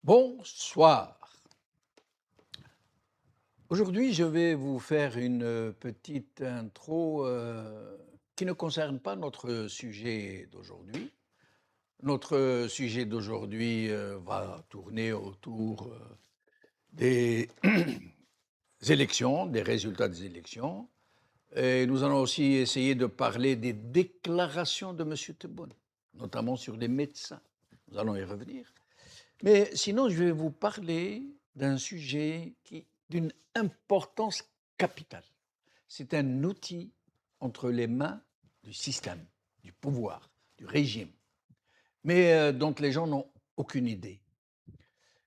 Bonsoir. Aujourd'hui, je vais vous faire une petite intro qui ne concerne pas notre sujet d'aujourd'hui. Notre sujet d'aujourd'hui va tourner autour des élections, des résultats des élections. Et nous allons aussi essayer de parler des déclarations de M. Tebboune, notamment sur les médecins. Nous allons y revenir. Mais sinon, je vais vous parler d'un sujet d'une importance capitale. C'est un outil entre les mains du système, du pouvoir, du régime, mais dont les gens n'ont aucune idée.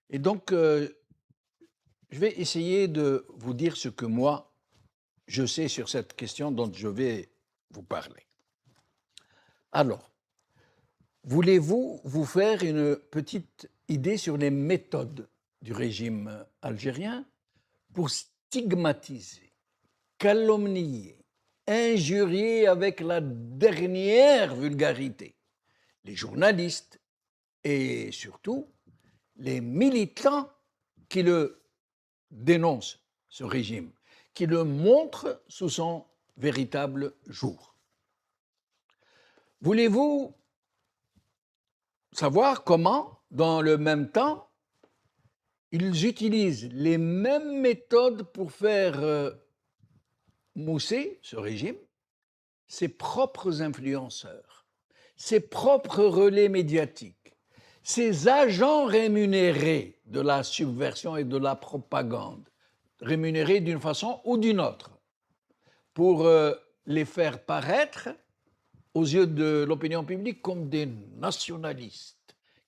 Et donc, je vais essayer de vous dire ce que moi, je sais sur cette question dont je vais vous parler. Alors, voulez-vous vous faire une petite idée sur les méthodes du régime algérien pour stigmatiser, calomnier, injurier avec la dernière vulgarité les journalistes et surtout les militants qui le dénoncent, ce régime, qui le montrent sous son véritable jour. Voulez-vous savoir comment, dans le même temps, ils utilisent les mêmes méthodes pour faire mousser ce régime, ses propres influenceurs, ses propres relais médiatiques, ses agents rémunérés de la subversion et de la propagande, rémunérés d'une façon ou d'une autre, pour les faire paraître aux yeux de l'opinion publique comme des nationalistes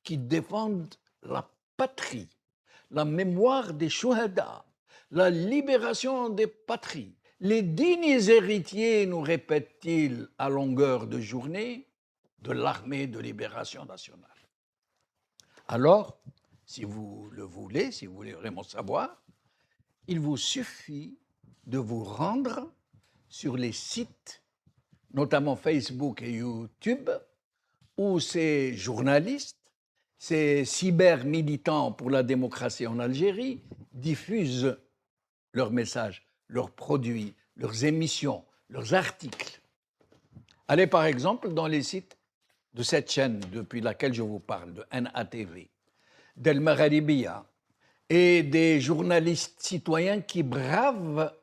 qui défendent la patrie, la mémoire des chouhada, la libération des patries. Les dignes héritiers, nous répète-t-il à longueur de journée, de l'armée de libération nationale. Alors, si vous le voulez, si vous voulez vraiment savoir, il vous suffit de vous rendre sur les sites, notamment Facebook et YouTube, où ces journalistes, ces cyber-militants pour la démocratie en Algérie diffusent leurs messages, leurs produits, leurs émissions, leurs articles. Allez par exemple dans les sites de cette chaîne depuis laquelle je vous parle, de NATV, d'El Magharibiya, et des journalistes citoyens qui bravent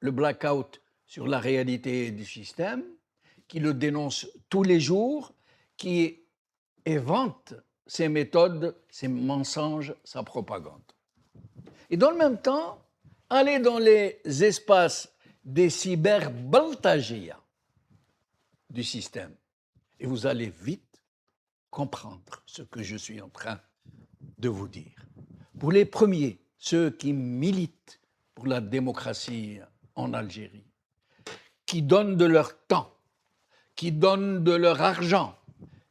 le blackout sur la réalité du système, qui le dénoncent tous les jours, qui éventent ses méthodes, ses mensonges, sa propagande. Et dans le même temps, allez dans les espaces des cyber-baltagias du système et vous allez vite comprendre ce que je suis en train de vous dire. Pour les premiers, ceux qui militent pour la démocratie en Algérie, qui donnent de leur temps, qui donnent de leur argent,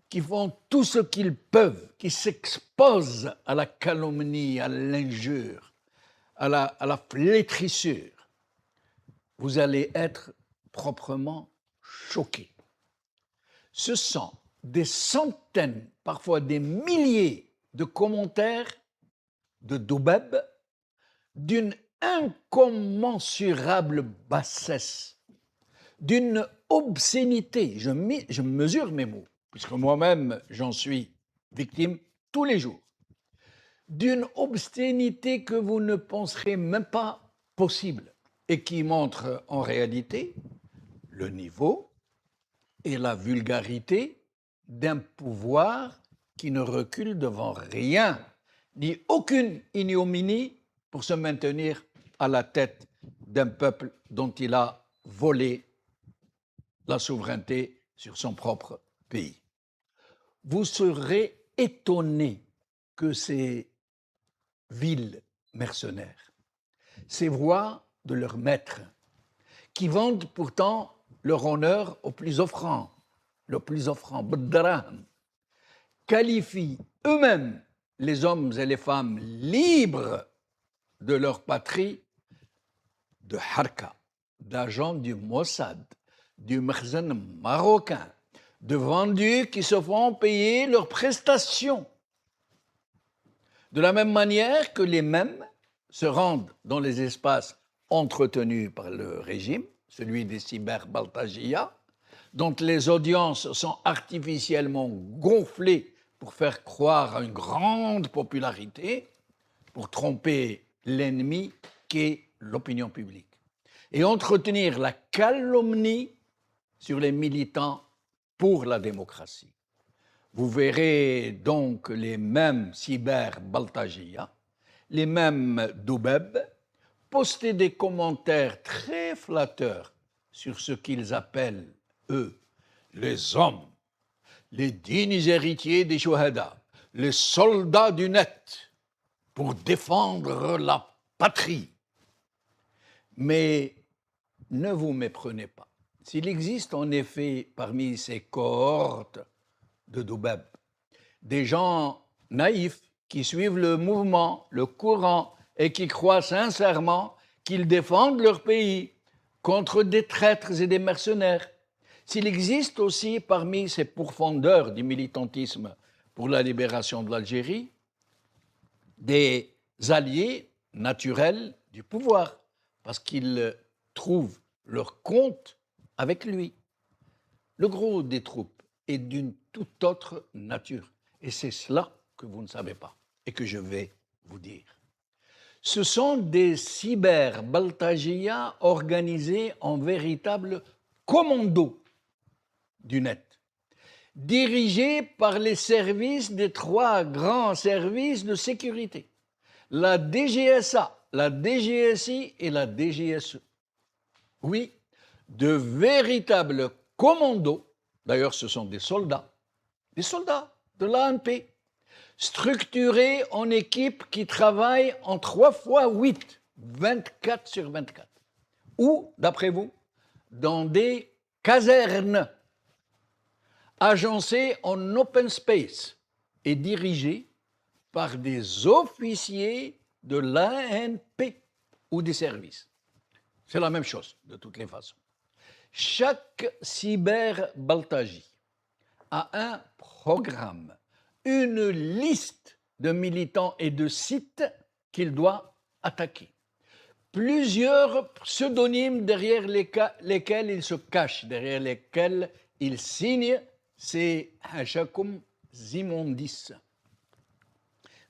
qui font tout ce qu'ils peuvent, qui s'exposent à la calomnie, à l'injure, à la flétrissure, vous allez être proprement choqués. Ce sont des centaines, parfois des milliers de commentaires de Doubeb d'une incommensurable bassesse, d'une obscénité, je mesure mes mots, puisque moi-même j'en suis victime tous les jours, d'une obscénité que vous ne penserez même pas possible et qui montre en réalité le niveau et la vulgarité d'un pouvoir qui ne recule devant rien, ni aucune ignominie pour se maintenir à la tête d'un peuple dont il a volé la souveraineté sur son propre pays. Vous serez étonné que ces vils mercenaires, ces voix de leurs maîtres, qui vendent pourtant leur honneur au plus offrant, B'draham, qualifient eux-mêmes les hommes et les femmes libres de leur patrie de harka, d'agents du Mossad, du Makhzen marocain, de vendus qui se font payer leurs prestations. De la même manière que les mêmes se rendent dans les espaces entretenus par le régime, celui des cyberbaltagias, dont les audiences sont artificiellement gonflées pour faire croire à une grande popularité, pour tromper l'ennemi qu'est l'opinion publique, et entretenir la calomnie sur les militants pour la démocratie. Vous verrez donc les mêmes cyber-baltagias, les mêmes doubeb, poster des commentaires très flatteurs sur ce qu'ils appellent, eux, les hommes, les dignes héritiers des Chouhada, les soldats du net, pour défendre la patrie. Mais ne vous méprenez pas. S'il existe en effet parmi ces cohortes de doubeb des gens naïfs qui suivent le mouvement, le courant et qui croient sincèrement qu'ils défendent leur pays contre des traîtres et des mercenaires, s'il existe aussi parmi ces pourfendeurs du militantisme pour la libération de l'Algérie des alliés naturels du pouvoir, parce qu'ils trouvent leur compte avec lui. Le gros des troupes est d'une toute autre nature, et c'est cela que vous ne savez pas et que je vais vous dire. Ce sont des cyber-baltagias organisés en véritable commando du net, dirigés par les services des trois grands services de sécurité, la DGSA, la DGSI et la DGSE. Oui, de véritables commandos, d'ailleurs ce sont des soldats de l'ANP, structurés en équipes qui travaillent en 3x8, 24 sur 24. Ou, d'après vous, dans des casernes, agencées en open space et dirigées par des officiers de l'ANP ou des services. C'est la même chose, de toutes les façons. Chaque cyber-baltagie a un programme, une liste de militants et de sites qu'il doit attaquer. Plusieurs pseudonymes derrière lesquels il se cache, derrière lesquels il signe ses hashakum immondices.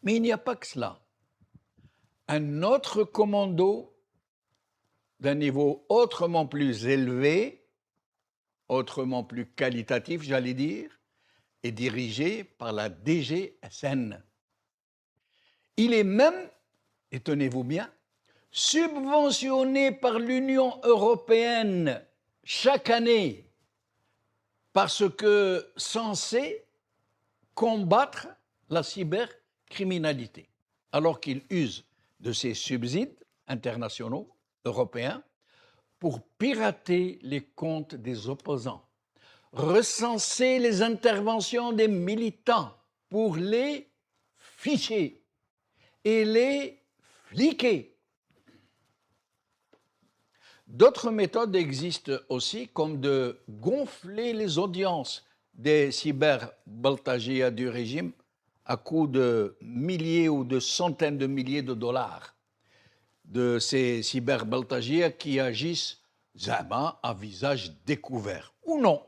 Mais il n'y a pas que cela. Un autre commando d'un niveau autrement plus élevé, autrement plus qualitatif, j'allais dire, est dirigé par la DGSN. Il est même, et tenez-vous bien, subventionné par l'Union européenne chaque année parce que censé combattre la cybercriminalité, alors qu'il use de ses subsides internationaux européens pour pirater les comptes des opposants, recenser les interventions des militants pour les ficher et les fliquer. D'autres méthodes existent aussi, comme de gonfler les audiences des cyber-baltagias du régime à coups de milliers ou de centaines de milliers de dollars, de ces cyber-baltagias qui agissent à visage découvert, ou non.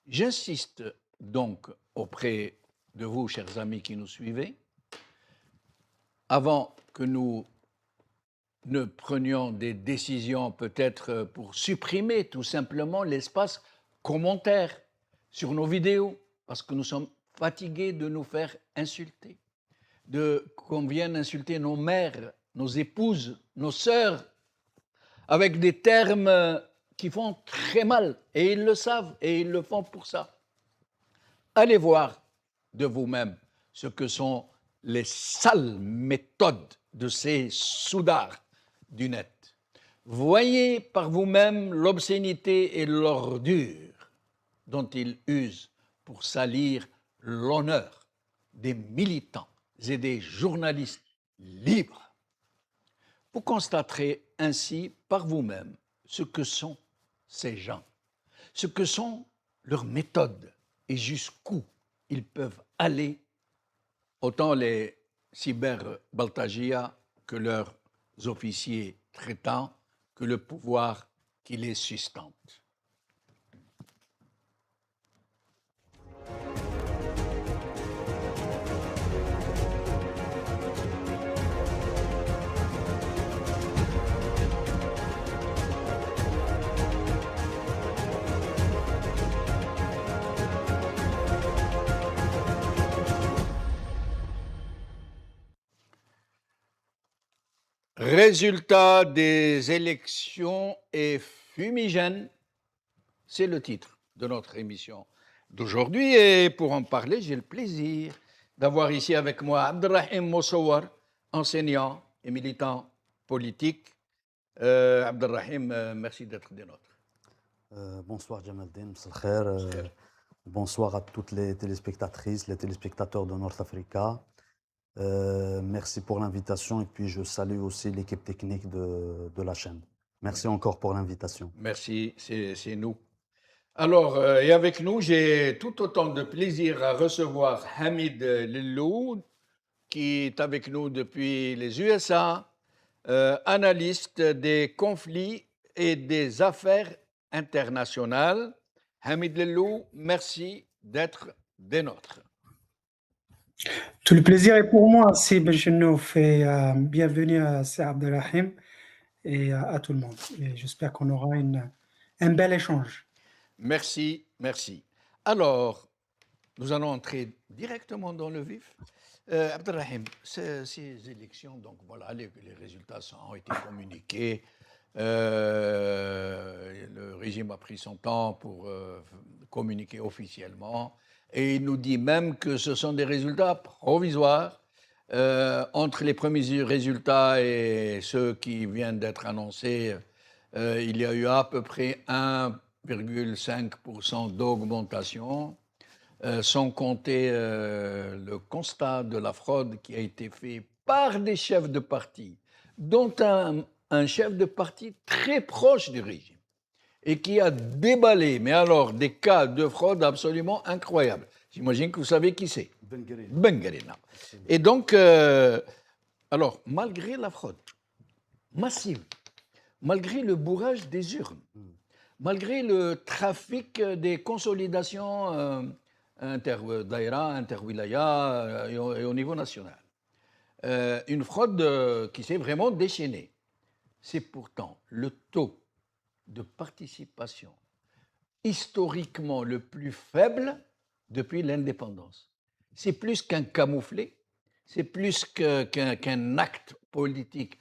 J'insiste donc auprès de vous, chers amis qui nous suivez, avant que nous ne prenions des décisions peut-être pour supprimer tout simplement l'espace commentaire sur nos vidéos, parce que nous sommes fatigués de nous faire insulter, qu'on vienne insulter nos mères, nos épouses, nos sœurs, avec des termes qui font très mal, et ils le savent, et ils le font pour ça. Allez voir de vous-même ce que sont les sales méthodes de ces soudards du net. Voyez par vous-même l'obscénité et l'ordure dont ils usent pour salir l'honneur des militants et des journalistes libres. Vous constaterez ainsi par vous-même ce que sont ces gens, ce que sont leurs méthodes et jusqu'où ils peuvent aller autant les cyber-Baltagia que leurs officiers traitants, que le pouvoir qui les sustente. Résultat des élections et fumigène, c'est le titre de notre émission d'aujourd'hui. Et pour en parler, j'ai le plaisir d'avoir ici avec moi Abdelrahim Moussouar, enseignant et militant politique. Abdelrahim, merci d'être des nôtres. Bonsoir Jamaldin, bonsoir à toutes les téléspectatrices, les téléspectateurs de North Africa. Merci pour l'invitation et puis je salue aussi l'équipe technique de la chaîne. Merci encore pour l'invitation. Merci, c'est nous. Alors, et avec nous, j'ai tout autant de plaisir à recevoir Hamid Lillou, qui est avec nous depuis les USA, analyste des conflits et des affaires internationales. Hamid Lillou, merci d'être des nôtres. Tout le plaisir est pour moi, c'est Benchenouf, et bienvenue à Abdelrahim et à tout le monde. J'espère qu'on aura un bel échange. Merci, merci. Alors, nous allons entrer directement dans le vif. Abdelrahim, ces élections, donc voilà, les résultats ont été communiqués. Le régime a pris son temps pour communiquer officiellement. Et il nous dit même que ce sont des résultats provisoires. Entre les premiers résultats et ceux qui viennent d'être annoncés, il y a eu à peu près 1,5% d'augmentation, sans compter le constat de la fraude qui a été fait par des chefs de parti, dont un chef de parti très proche du régime, et qui a déballé, mais alors, des cas de fraude absolument incroyables. J'imagine que vous savez qui c'est. Ben Guerina. Et donc, alors, malgré la fraude massive, malgré le bourrage des urnes, malgré le trafic des consolidations inter-daïra, inter-wilaya et au niveau national, une fraude qui s'est vraiment déchaînée. C'est pourtant le taux de participation historiquement le plus faible depuis l'indépendance. C'est plus qu'un camouflet, c'est plus qu'un acte politique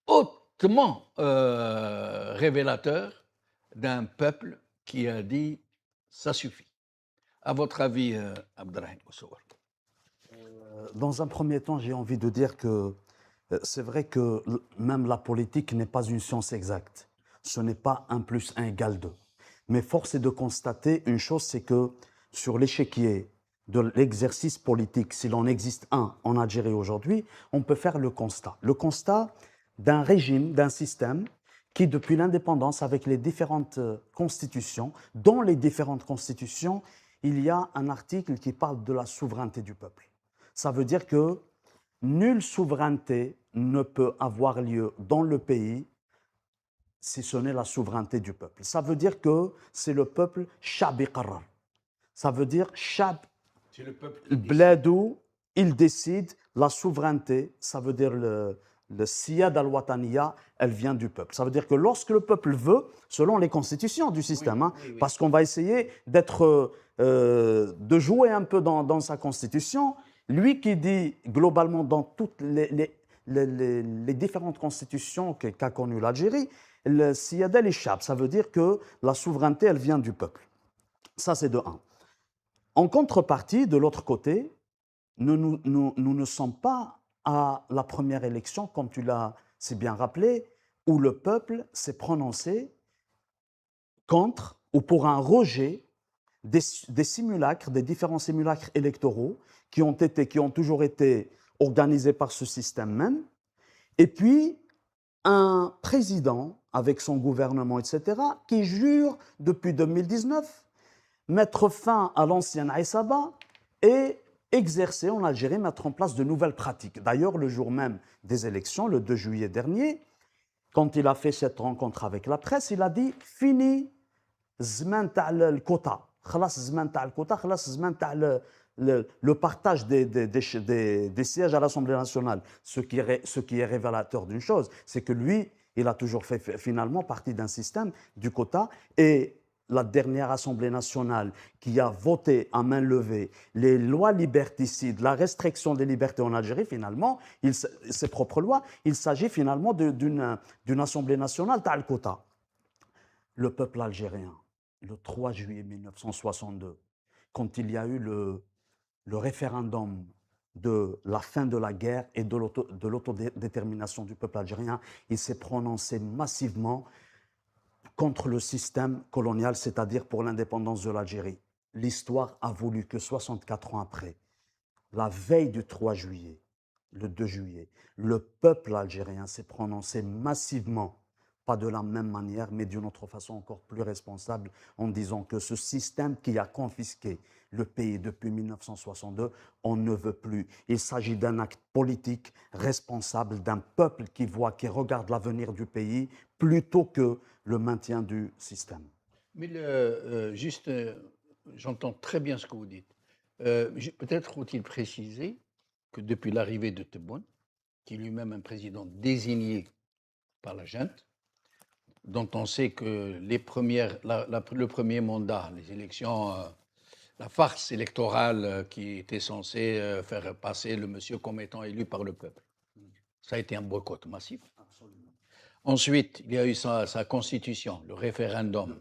hautement révélateur d'un peuple qui a dit « ça suffit ». À votre avis, Abdelrahim Moussouar? Dans un premier temps, j'ai envie de dire que c'est vrai que même la politique n'est pas une science exacte. Ce n'est pas 1 + 1 = 2. Mais force est de constater une chose, c'est que sur l'échiquier de l'exercice politique, s'il en existe un en Algérie aujourd'hui, on peut faire le constat d'un régime, d'un système qui, depuis l'indépendance, avec les différentes constitutions, dans les différentes constitutions, il y a un article qui parle de la souveraineté du peuple. Ça veut dire que nulle souveraineté ne peut avoir lieu dans le pays si ce n'est la souveraineté du peuple. Ça veut dire que c'est le peuple Shab Iqarrar. Ça veut dire Shab, le bladou, il décide. La souveraineté, ça veut dire le Siyad al-Wataniya, elle vient du peuple. Ça veut dire que lorsque le peuple veut, selon les constitutions du système, parce qu'on va essayer de jouer un peu dans sa constitution, lui qui dit globalement dans toutes les différentes constitutions qu'a connues l'Algérie, le Siyad al-Shab, ça veut dire que la souveraineté, elle vient du peuple. Ça, c'est de un. En contrepartie, de l'autre côté, nous ne sommes pas à la première élection, comme tu l'as si bien rappelé, où le peuple s'est prononcé contre ou pour un rejet des simulacres, des différents simulacres électoraux qui ont toujours été organisés par ce système même. Et puis, un président, avec son gouvernement, etc., qui jure depuis 2019 mettre fin à l'ancienne Aïssaba et exercer en Algérie, mettre en place de nouvelles pratiques. D'ailleurs, le jour même des élections, le 2 juillet dernier, quand il a fait cette rencontre avec la presse, il a dit « Fini zman تاع الكوتا خلاص زمان تاع الكوتا خلاص زمان تاع le partage des sièges à l'Assemblée nationale. Ce qui est révélateur d'une chose, c'est que lui, il a toujours fait finalement partie d'un système du quota. Et la dernière Assemblée nationale qui a voté à main levée les lois liberticides, la restriction des libertés en Algérie, finalement, ses propres lois, il s'agit finalement d'une Assemblée nationale تاع الكوتا. Le peuple algérien, le 3 juillet 1962, quand il y a eu le référendum de la fin de la guerre et de l'autodétermination du peuple algérien, il s'est prononcé massivement contre le système colonial, c'est-à-dire pour l'indépendance de l'Algérie. L'histoire a voulu que 64 ans après, la veille du 3 juillet, le 2 juillet, le peuple algérien s'est prononcé massivement, pas de la même manière, mais d'une autre façon encore plus responsable, en disant que ce système qui a confisqué le pays depuis 1962, on ne veut plus. Il s'agit d'un acte politique responsable d'un peuple qui voit, qui regarde l'avenir du pays plutôt que le maintien du système. Mais juste, j'entends très bien ce que vous dites. Peut-être faut-il préciser que depuis l'arrivée de Tebboune, qui est lui-même un président désigné par la junte, dont on sait que le premier mandat, les élections, la farce électorale qui était censée faire passer le monsieur comme étant élu par le peuple, ça a été un boycott massif. Absolument. Ensuite, il y a eu sa constitution, le référendum.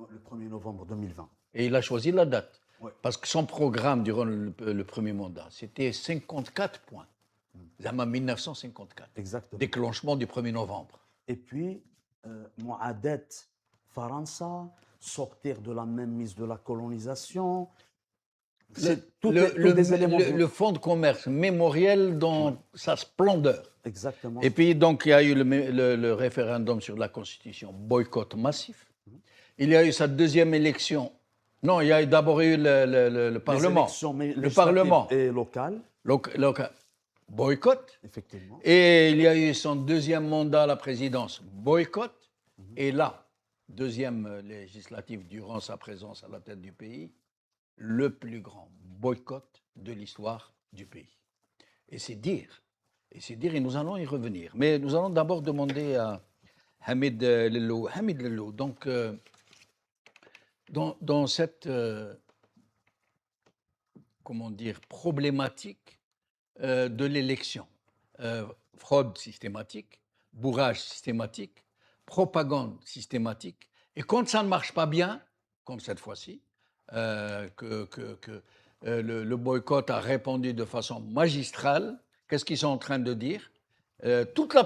Le 1er novembre 2020. Et il a choisi la date. Ouais. Parce que son programme durant le premier mandat, c'était 54 points. Zama 1954. Exactement. Déclenchement du 1er novembre. Et puis, Moadet Faransa, sortir de la même mise de la colonisation. Le fonds de commerce mémoriel dans sa splendeur. Exactement. Et puis, donc, il y a eu le référendum sur la Constitution, boycott massif. Il y a eu sa deuxième élection. Non, il y a d'abord eu le Parlement. Le Parlement. Et local. Local. Boycott. Effectivement. Et il y a eu son deuxième mandat à la présidence, boycott. Et là, deuxième législative durant sa présence à la tête du pays, le plus grand boycott de l'histoire du pays. Et c'est dire, et nous allons y revenir. Mais nous allons d'abord demander à Hamid Lello. Hamid Lello, donc, dans cette, comment dire, problématique de l'élection, fraude systématique, bourrage systématique, propagande systématique, et quand ça ne marche pas bien, comme cette fois-ci, le boycott a répondu de façon magistrale. Qu'est-ce qu'ils sont en train de dire? Toute la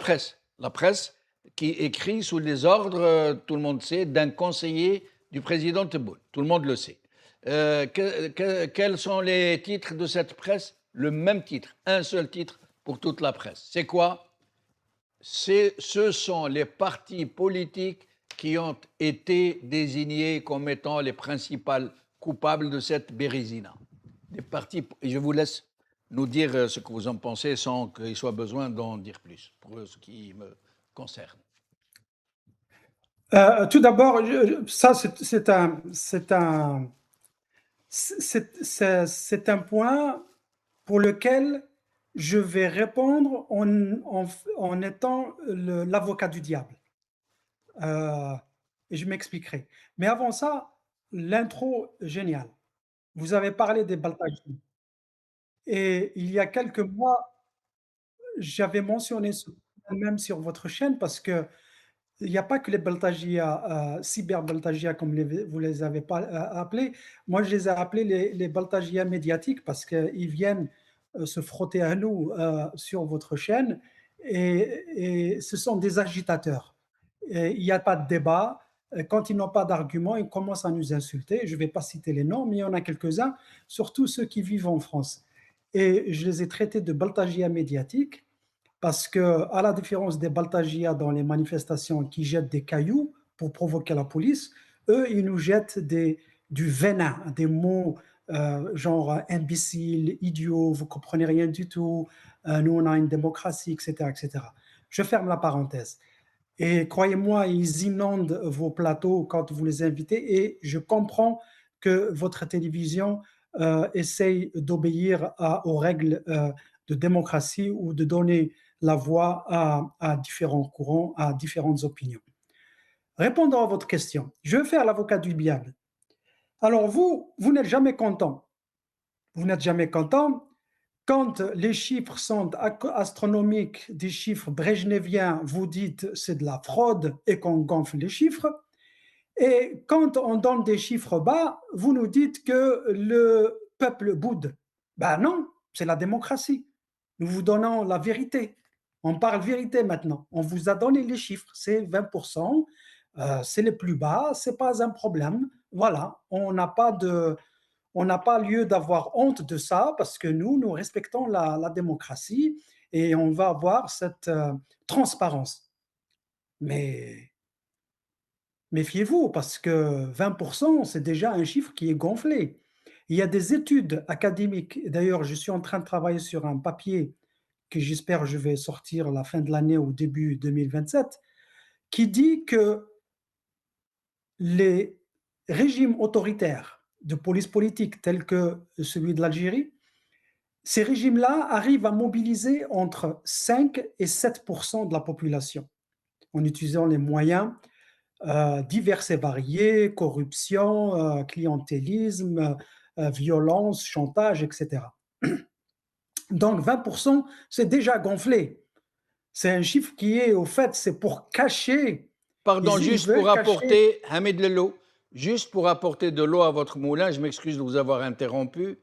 presse qui écrit sous les ordres, tout le monde sait, d'un conseiller du président Tebboune. Tout le monde le sait. Quels sont les titres de cette presse? Le même titre, un seul titre pour toute la presse. C'est quoi? Ce sont les partis politiques qui ont été désignés comme étant les principaux coupables de cette bérésina. Des partis, et je vous laisse nous dire ce que vous en pensez sans qu'il soit besoin d'en dire plus, pour ce qui me concerne. Tout d'abord, ça c'est un point pour lequel je vais répondre en étant l'avocat du diable. Et je m'expliquerai. Mais avant ça, l'intro géniale. Vous avez parlé des Baltaji. Et il y a quelques mois, j'avais mentionné ce point même sur votre chaîne parce que il n'y a pas que les Baltajia, cyber-Baltajia comme vous les avez pas appelés. Moi, je les ai appelés les Baltajia médiatiques parce qu'ils viennent se frotter à nous sur votre chaîne et ce sont des agitateurs. Et il n'y a pas de débat. Quand ils n'ont pas d'argument, ils commencent à nous insulter. Je ne vais pas citer les noms, mais il y en a quelques-uns, surtout ceux qui vivent en France. Et je les ai traités de Baltajia médiatiques parce que, à la différence des Baltajia dans les manifestations qui jettent des cailloux pour provoquer la police, eux, ils nous jettent du venin, des mots genre imbécile, idiot, vous comprenez rien du tout, nous on a une démocratie, etc., etc. Je ferme la parenthèse. Et croyez-moi, ils inondent vos plateaux quand vous les invitez et je comprends que votre télévision essaye d'obéir aux règles de démocratie ou de donner la voix à différents courants, à différentes opinions. Répondant à votre question, je vais faire l'avocat du diable. Alors vous n'êtes jamais content. Vous n'êtes jamais content quand les chiffres sont astronomiques, des chiffres brejneviens, vous dites c'est de la fraude et qu'on gonfle les chiffres. Et quand on donne des chiffres bas, vous nous dites que le peuple boude. Ben non, c'est la démocratie. Nous vous donnons la vérité. On parle vérité maintenant. On vous a donné les chiffres, c'est 20%, c'est les plus bas, c'est pas un problème. Voilà, on n'a pas lieu d'avoir honte de ça parce que nous respectons la démocratie et on va avoir cette transparence. Mais méfiez-vous parce que 20%, c'est déjà un chiffre qui est gonflé. Il y a des études académiques. D'ailleurs, je suis en train de travailler sur un papier que j'espère je vais sortir à la fin de l'année ou début 2027, qui dit que les régimes autoritaires de police politique tels que celui de l'Algérie, ces régimes-là arrivent à mobiliser entre 5 et 7% de la population en utilisant les moyens divers et variés, corruption, clientélisme, violence, chantage, etc. Donc 20%, c'est déjà gonflé. C'est un chiffre qui est, au fait, c'est pour cacher. Pardon, Ils juste pour veulent cacher. apporter, Hamid Lello, juste pour apporter de l'eau à votre moulin, je m'excuse de vous avoir interrompu.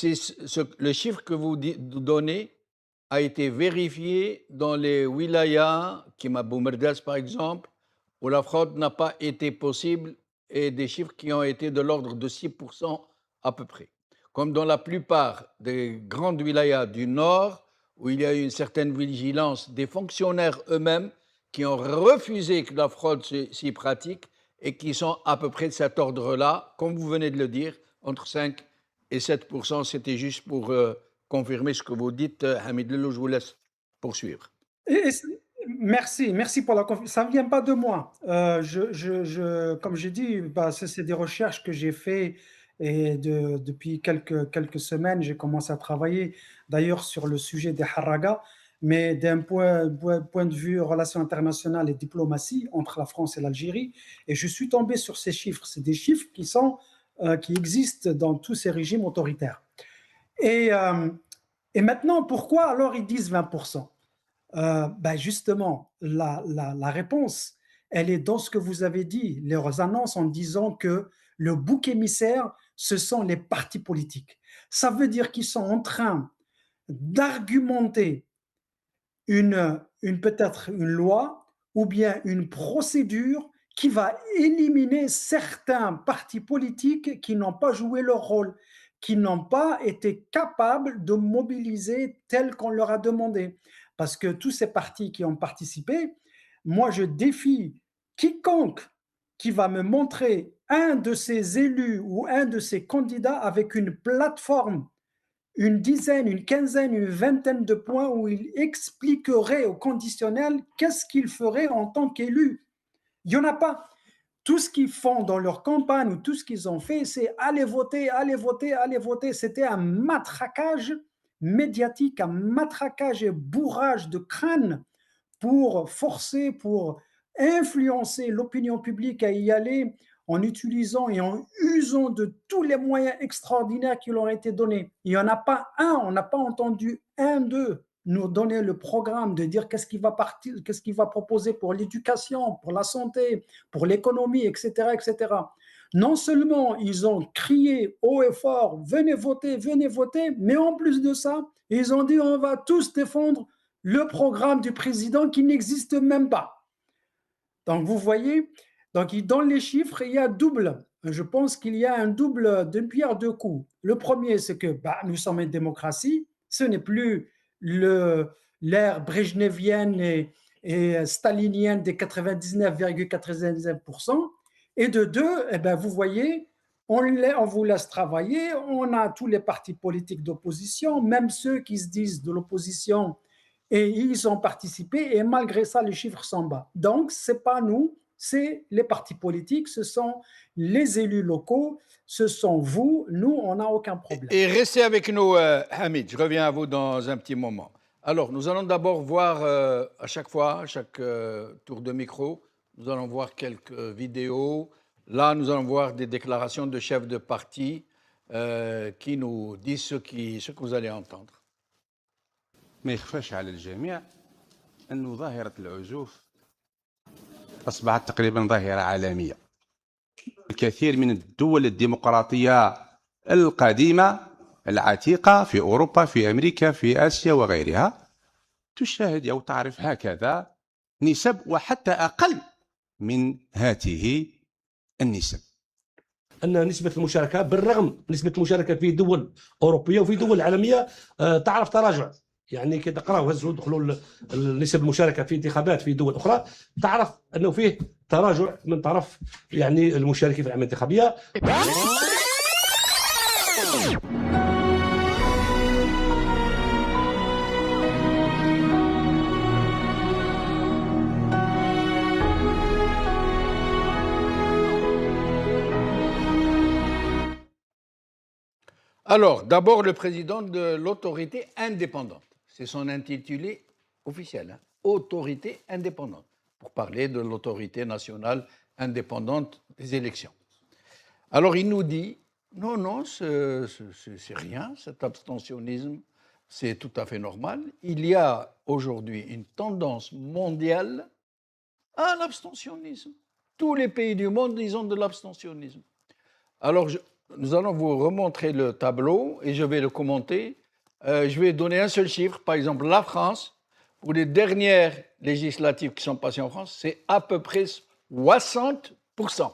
Le chiffre que vous donnez a été vérifié dans les wilayas, Kima Boumerdas par exemple, où la fraude n'a pas été possible et des chiffres qui ont été de l'ordre de 6% à peu près. Comme dans la plupart des grandes wilayas du Nord, où il y a eu une certaine vigilance des fonctionnaires eux-mêmes qui ont refusé que la fraude s'y pratique et qui sont à peu près de cet ordre-là, comme vous venez de le dire, entre 5 et 7%. C'était juste pour confirmer ce que vous dites. Hamid Lello, je vous laisse poursuivre. Et merci, merci pour la confiance. Ça ne vient pas de moi. Comme j'ai dit, bah, c'est des recherches que j'ai faites et depuis quelques semaines, j'ai commencé à travailler d'ailleurs sur le sujet des haragas, mais d'un point de vue relations internationales et diplomatie entre la France et l'Algérie. Et je suis tombé sur ces chiffres. C'est des chiffres qui existent dans tous ces régimes autoritaires. Et, euh, et maintenant, pourquoi alors ils disent 20%? Ben justement, la réponse, elle est dans ce que vous avez dit, leurs annonces en disant que le bouc émissaire, ce sont les partis politiques. Ça veut dire qu'ils sont en train d'argumenter peut-être une loi ou bien une procédure qui va éliminer certains partis politiques qui n'ont pas joué leur rôle, qui n'ont pas été capables de mobiliser tel qu'on leur a demandé. Parce que tous ces partis qui ont participé, moi je défie quiconque qui va me montrer un de ces élus ou un de ces candidats avec une plateforme, une dizaine, une quinzaine, une vingtaine de points où il expliquerait au conditionnel qu'est-ce qu'il ferait en tant qu'élu. Il n'y en a pas. Tout ce qu'ils font dans leur campagne ou tout ce qu'ils ont fait, c'est aller voter, aller voter, aller voter. C'était un matraquage médiatique, un matraquage et bourrage de crâne pour forcer, pour influencer l'opinion publique à y aller en utilisant et en usant de tous les moyens extraordinaires qui leur ont été donnés. Il n'y en a pas un, on n'a pas entendu un d'eux nous donner le programme de dire qu'est-ce qu'il va proposer pour l'éducation, pour la santé, pour l'économie, etc., etc. Non seulement ils ont crié haut et fort, venez voter, mais en plus de ça, ils ont dit on va tous défendre le programme du président qui n'existe même pas. Donc vous voyez, donc dans les chiffres, il y a double. Je pense qu'il y a un double d'une pierre deux coups. Le premier, c'est que nous sommes une démocratie. Ce n'est plus l'ère brejnevienne et stalinienne des 99,99%. Et de deux, vous voyez, on vous laisse travailler, on a tous les partis politiques d'opposition, même ceux qui se disent de l'opposition, et ils ont participé, et malgré ça, les chiffres sont bas. Donc, ce n'est pas nous, c'est les partis politiques, ce sont les élus locaux, ce sont vous, nous, on n'a aucun problème. Et restez avec nous, Hamid, je reviens à vous dans un petit moment. Alors, nous allons d'abord voir à chaque fois, à chaque tour de micro, nous allons voir quelques vidéos. Là, nous allons voir des déclarations de chefs de parti qui nous disent ce que vous allez entendre. ما يخفاش على الجميع أن ظاهرة العزوف أصبحت تقريبا ظاهرة عالمية. الكثير من الدول الديمقراطية القديمة العتيقة في أوروبا، في أمريكا، في آسيا وغيرها تشاهد أو تعرف هكذا نسب وحتى أقل من هذه النسب. أن نسبة المشاركة بالرغم من نسبة المشاركة في دول أوروبية وفي دول عالمية تعرف تراجع. يعني كي تقراوا هزوا دخلوا نسب المشاركة في انتخابات في دول أخرى تعرف أنه فيه تراجع من طرف يعني المشاركين في العملية الانتخابية. Alors, d'abord, le président de l'autorité indépendante. C'est son intitulé officiel, hein, autorité indépendante, pour parler de l'autorité nationale indépendante des élections. Alors, il nous dit, non, c'est rien, cet abstentionnisme, c'est tout à fait normal. Il y a aujourd'hui une tendance mondiale à l'abstentionnisme. Tous les pays du monde, ils ont de l'abstentionnisme. Alors, nous allons vous remontrer le tableau et je vais le commenter. Je vais donner un seul chiffre. Par exemple, la France, pour les dernières législatives qui sont passées en France, c'est à peu près 60%.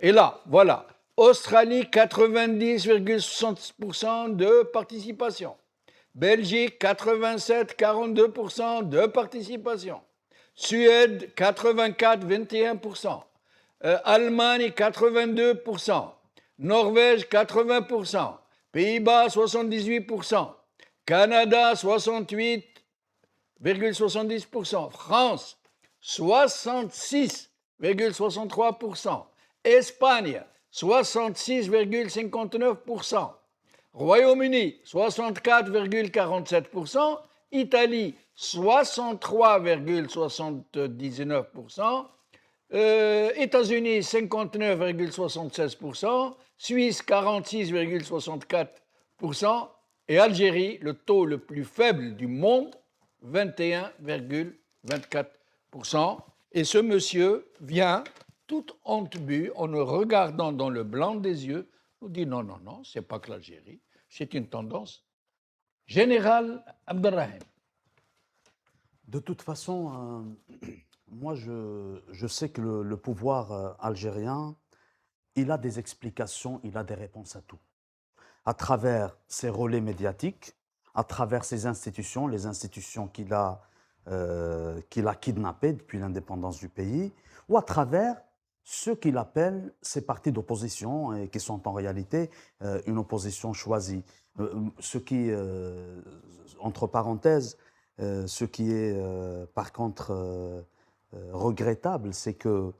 Et là, voilà, Australie, 90,60% de participation. Belgique, 87,42% de participation. Suède, 84,21%. Allemagne, 82%. Norvège, 80%. Pays-Bas, 78%. Canada, 68,70%. France, 66,63%. Espagne, 66,59%. Royaume-Uni, 64,47%. Italie, 63,79%. États-Unis, 59,76%. Suisse, 46,64%. Et Algérie, le taux le plus faible du monde, 21,24%. Et ce monsieur vient, tout honte bu, en nous regardant dans le blanc des yeux, nous dit non, c'est pas que l'Algérie, c'est une tendance générale. Abdelrahim. De toute façon, moi je sais que le pouvoir algérien, il a des explications, il a des réponses à tout. À travers ses relais médiatiques, à travers ses institutions, les institutions qu'il a kidnappées depuis l'indépendance du pays, ou à travers ce qu'il appelle ses partis d'opposition, et qui sont en réalité une opposition choisie. Ce qui, entre parenthèses, ce qui est par contre regrettable, c'est que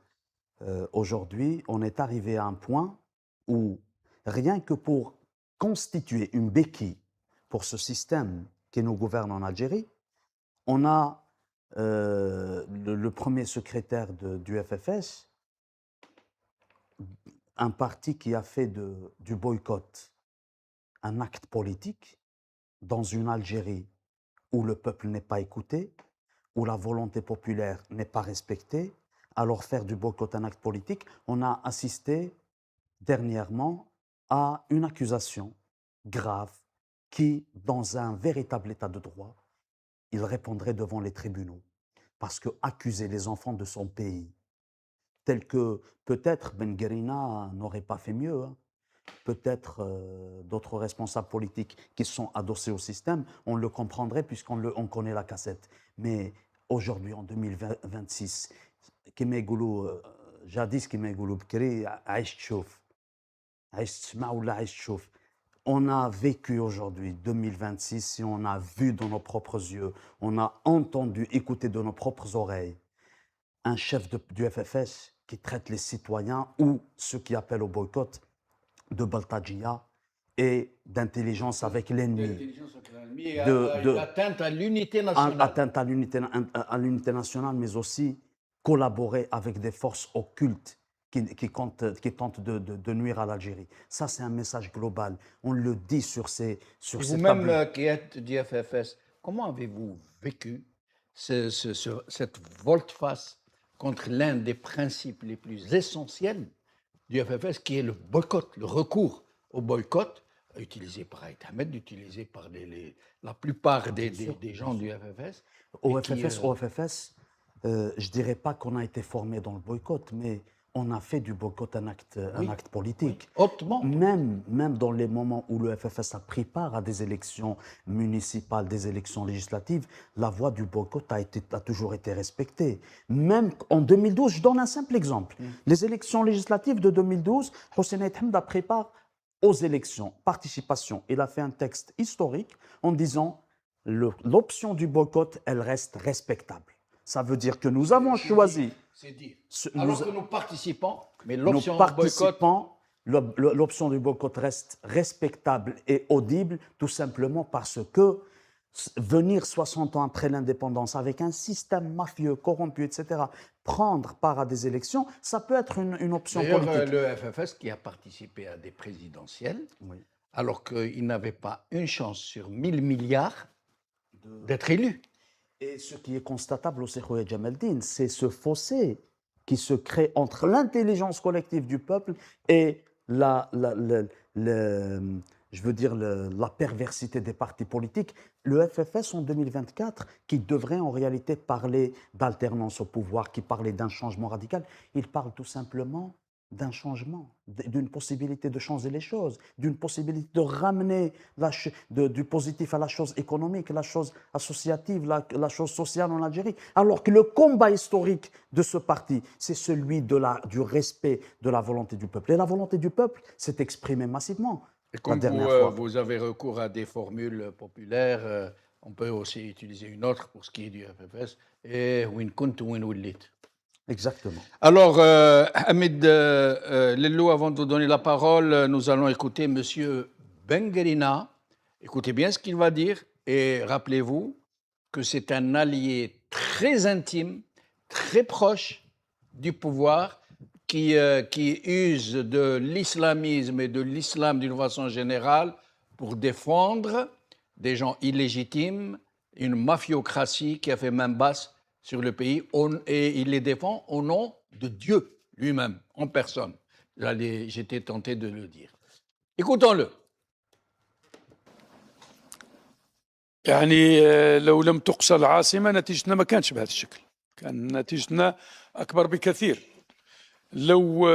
aujourd'hui, on est arrivé à un point où rien que pour constituer une béquille pour ce système qui nous gouverne en Algérie, on a le premier secrétaire du FFS, un parti qui a fait du boycott un acte politique dans une Algérie où le peuple n'est pas écouté, où la volonté populaire n'est pas respectée. Alors faire du boycott un acte politique, on a assisté dernièrement à une accusation grave qui, dans un véritable état de droit, il répondrait devant les tribunaux. Parce que accuser les enfants de son pays, tel que peut-être Ben Guerina n'aurait pas fait mieux, hein. Peut-être d'autres responsables politiques qui sont adossés au système, on le comprendrait puisqu'on connaît la cassette. Mais aujourd'hui, en 2026, jadis كما يقولوا بكري عايش تشوف عايش تسمع ولا عايش تشوف. On a vécu aujourd'hui 2026 et on a vu dans nos propres yeux, on a entendu, écouté de nos propres oreilles un chef du FFS qui traite les citoyens ou ceux qui appellent au boycott de Baltajia et d'intelligence avec l'ennemi, Atteinte à l'unité nationale. atteinte à l'unité nationale, mais aussi collaborer avec des forces occultes qui tentent de nuire à l'Algérie. Ça, c'est un message global. On le dit sur ces Vous-même tableaux. qui êtes du FFS, comment avez-vous vécu cette volte-face contre l'un des principes les plus essentiels du FFS, qui est le boycott, le recours au boycott, utilisé par Aït Ahmed, utilisé par la plupart des gens du FFS. Au FFS, je ne dirais pas qu'on a été formé dans le boycott, mais on a fait du boycott un acte politique. Oui, hautement. Même dans les moments où le FFS a pris part à des élections municipales, des élections législatives, la voie du boycott a toujours été respectée. Même en 2012, je donne un simple exemple. Les élections législatives de 2012, Hossein Aït Ahmed a pris part aux élections, participation. Il a fait un texte historique en disant l'option du boycott, elle reste respectable. Ça veut dire que nous avons choisi. C'est dit. Alors que nous participons, mais l'option l'option du boycott reste respectable et audible, tout simplement parce que venir 60 ans après l'indépendance avec un système mafieux, corrompu, etc., prendre part à des élections, ça peut être une option politique. Le FFS qui a participé à des présidentielles, Oui. alors qu'il n'avait pas une chance sur 1000 milliards d'être élu. Et ce qui est constatable au Sekhoya Djamaldine, c'est ce fossé qui se crée entre l'intelligence collective du peuple et la perversité des partis politiques. Le FFS en 2024, qui devrait en réalité parler d'alternance au pouvoir, qui parlait d'un changement radical, il parle tout simplement d'un changement, d'une possibilité de changer les choses, d'une possibilité de ramener du positif à la chose économique, la chose associative, la chose sociale en Algérie. Alors que le combat historique de ce parti, c'est celui du respect de la volonté du peuple. Et la volonté du peuple s'est exprimée massivement. Et comme vous avez recours à des formules populaires, on peut aussi utiliser une autre pour ce qui est du FFS, et Win Kunt, Win Willit. Exactement. Alors, Hamid Lello, avant de vous donner la parole, nous allons écouter M. Benguerina. Écoutez bien ce qu'il va dire et rappelez-vous que c'est un allié très intime, très proche du pouvoir qui use de l'islamisme et de l'islam d'une façon générale pour défendre des gens illégitimes, une mafiocratie qui a fait main basse sur le pays, et il les défend au nom de Dieu lui-même, en personne. J'étais tenté de le dire. Écoutons-le. يعني لو لم تقصى العاصمة نتيجتنا ما كانتش بهذا الشكل، كان نتيجتنا أكبر بكثير. لو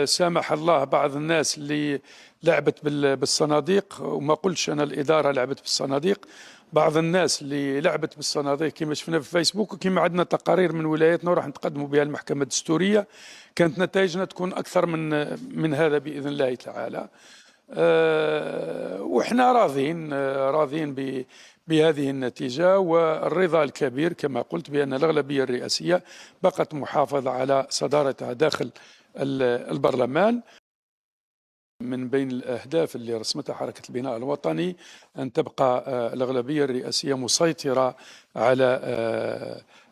سامح الله بعض الناس اللي لعبت بالصناديق، وما قلتش أنا الإدارة لعبت بالصناديق، بعض الناس اللي لعبت بالصناديق كما شفنا في فيسبوك، وكما عندنا تقارير من ولايتنا وراح نتقدموا بها المحكمة الدستورية، كانت نتائجنا تكون أكثر من هذا بإذن الله تعالى. وإحنا راضين بهذه النتيجة، والرضا الكبير كما قلت بأن الأغلبية الرئاسية بقت محافظة على صدارتها داخل البرلمان. من بين الأهداف اللي رسمتها حركة البناء الوطني أن تبقى الأغلبية الرئاسية مسيطرة على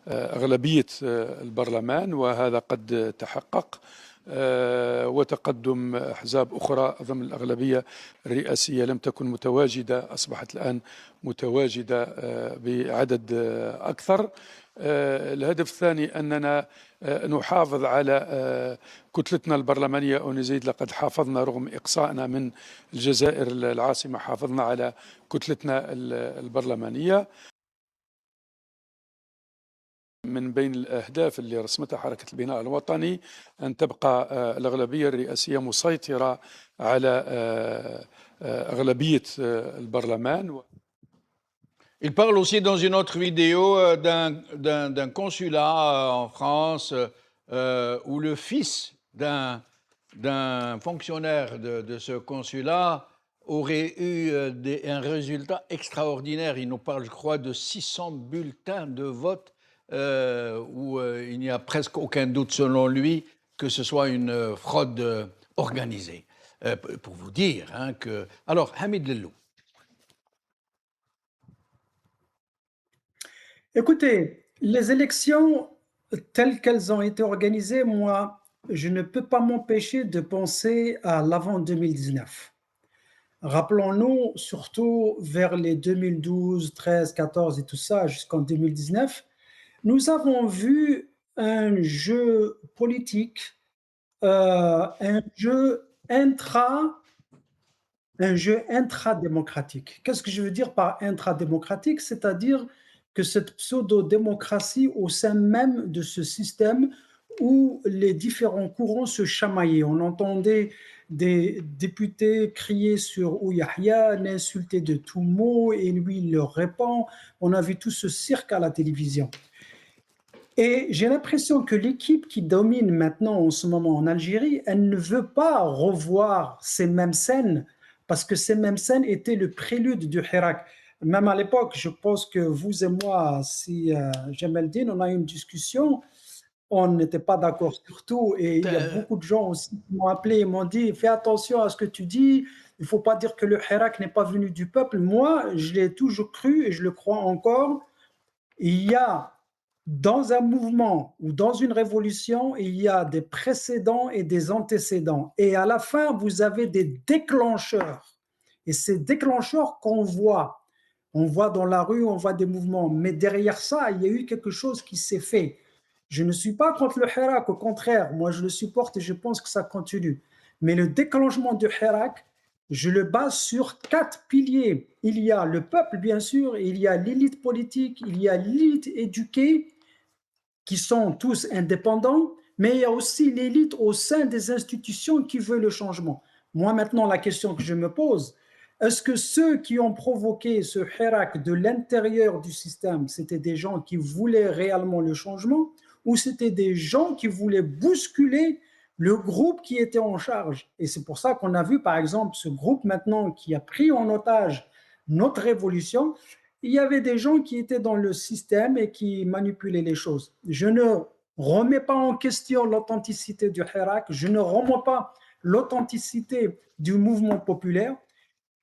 أغلبية البرلمان، وهذا قد تحقق، وتقدم أحزاب أخرى ضمن الأغلبية الرئاسية لم تكن متواجدة أصبحت الآن متواجدة بعدد أكثر. الهدف الثاني أننا نحافظ على كتلتنا البرلمانية، ونزيد لقد حافظنا رغم إقصائنا من الجزائر العاصمة، حافظنا على كتلتنا البرلمانية. من بين الأهداف اللي رسمتها حركة البناء الوطني أن تبقى الأغلبية الرئاسية مسيطرة على أغلبية البرلمان. Il parle aussi dans une autre vidéo d'un consulat en France où le fils d'un d'un fonctionnaire de ce consulat aurait eu un résultat extraordinaire. Il nous parle, je crois, de 600 bulletins de vote où il n'y a presque aucun doute, selon lui, que ce soit une fraude organisée. Pour vous dire que... Alors, Hamid Lellou. Écoutez, les élections telles qu'elles ont été organisées, moi, je ne peux pas m'empêcher de penser à l'avant 2019. Rappelons-nous, surtout vers les 2012, 13, 14 et tout ça, jusqu'en 2019, nous avons vu un jeu politique, un jeu intra-démocratique. Qu'est-ce que je veux dire par intra-démocratique? C'est-à-dire que cette pseudo-démocratie au sein même de ce système où les différents courants se chamaillaient. On entendait des députés crier sur Ouyahia, l'insulter de tout mot, et lui, il leur répond. On a vu tout ce cirque à la télévision. Et j'ai l'impression que l'équipe qui domine maintenant en ce moment en Algérie, elle ne veut pas revoir ces mêmes scènes, parce que ces mêmes scènes étaient le prélude du Hirak. Même à l'époque, je pense que vous et moi, si Jamel-Din, on a eu une discussion, on n'était pas d'accord sur tout, et il y a beaucoup de gens aussi qui m'ont appelé et m'ont dit, fais attention à ce que tu dis, il ne faut pas dire que le Hirak n'est pas venu du peuple. Moi, je l'ai toujours cru et je le crois encore. Il y a dans un mouvement ou dans une révolution, il y a des précédents et des antécédents. Et à la fin, vous avez des déclencheurs. Et ces déclencheurs qu'on voit, on voit dans la rue, on voit des mouvements. Mais derrière ça, il y a eu quelque chose qui s'est fait. Je ne suis pas contre le Hirak, au contraire, moi je le supporte et je pense que ça continue. Mais le déclenchement du Hirak, je le base sur 4 piliers. Il y a le peuple, bien sûr, il y a l'élite politique, il y a l'élite éduquée, qui sont tous indépendants, mais il y a aussi l'élite au sein des institutions qui veut le changement. Moi, maintenant, la question que je me pose, est-ce que ceux qui ont provoqué ce hirak de l'intérieur du système, c'était des gens qui voulaient réellement le changement, ou c'était des gens qui voulaient bousculer le groupe qui était en charge? Et c'est pour ça qu'on a vu, par exemple, ce groupe maintenant qui a pris en otage notre révolution. Il y avait des gens qui étaient dans le système et qui manipulaient les choses. Je ne remets pas en question l'authenticité du Hirak, je ne remets pas l'authenticité du mouvement populaire,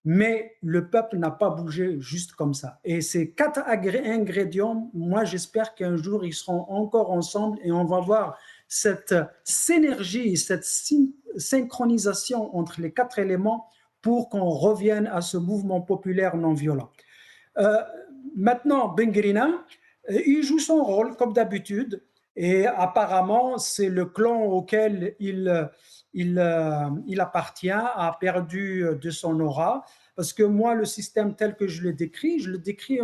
mais le peuple n'a pas bougé juste comme ça. Et ces 4 ingrédients, moi j'espère qu'un jour ils seront encore ensemble et on va voir cette synergie, cette synchronisation entre les 4 éléments pour qu'on revienne à ce mouvement populaire non violent. Maintenant, Bengrina, il joue son rôle comme d'habitude et apparemment c'est le clan auquel il appartient a perdu de son aura, parce que moi le système tel que je le décris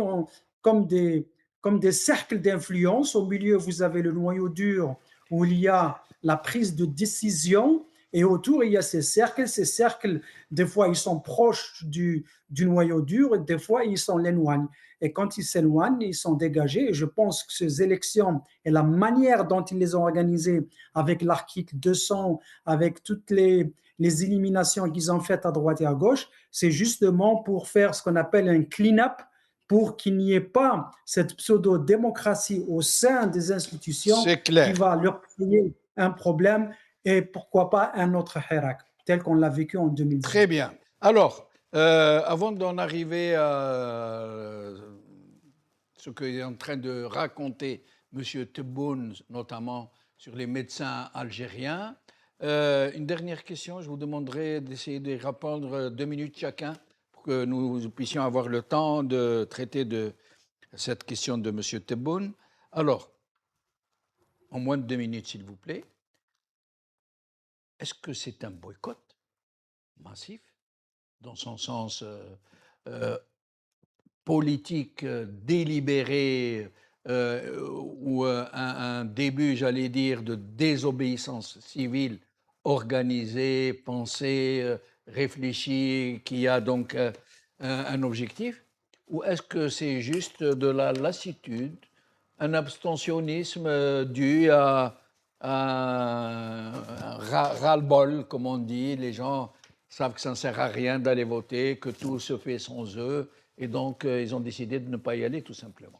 comme des cercles d'influence. Au milieu vous avez le noyau dur où il y a la prise de décision, et autour, il y a ces cercles. Ces cercles, des fois, ils sont proches du noyau dur, et des fois, ils s'en éloignent. Et quand ils s'éloignent, ils sont dégagés. Et je pense que ces élections et la manière dont ils les ont organisées, avec l'article 200, avec toutes les éliminations qu'ils ont faites à droite et à gauche, c'est justement pour faire ce qu'on appelle un clean-up, pour qu'il n'y ait pas cette pseudo-démocratie au sein des institutions qui va leur créer un problème et pourquoi pas un autre Hirak, tel qu'on l'a vécu en 2010. Très bien. Alors, avant d'en arriver à ce qu'est en train de raconter M. Tebboune, notamment sur les médecins algériens, une dernière question, je vous demanderai d'essayer de répondre 2 minutes chacun pour que nous puissions avoir le temps de traiter de cette question de M. Tebboune. Alors, en moins de 2 minutes, s'il vous plaît. Est-ce que c'est un boycott massif, dans son sens politique délibéré, ou un début, j'allais dire, de désobéissance civile organisée, pensée, réfléchie, qui a donc un objectif? Ou est-ce que c'est juste de la lassitude, un abstentionnisme dû à un ras-le-bol, comme on dit. Les gens savent que ça ne sert à rien d'aller voter, que tout se fait sans eux, et donc ils ont décidé de ne pas y aller, tout simplement.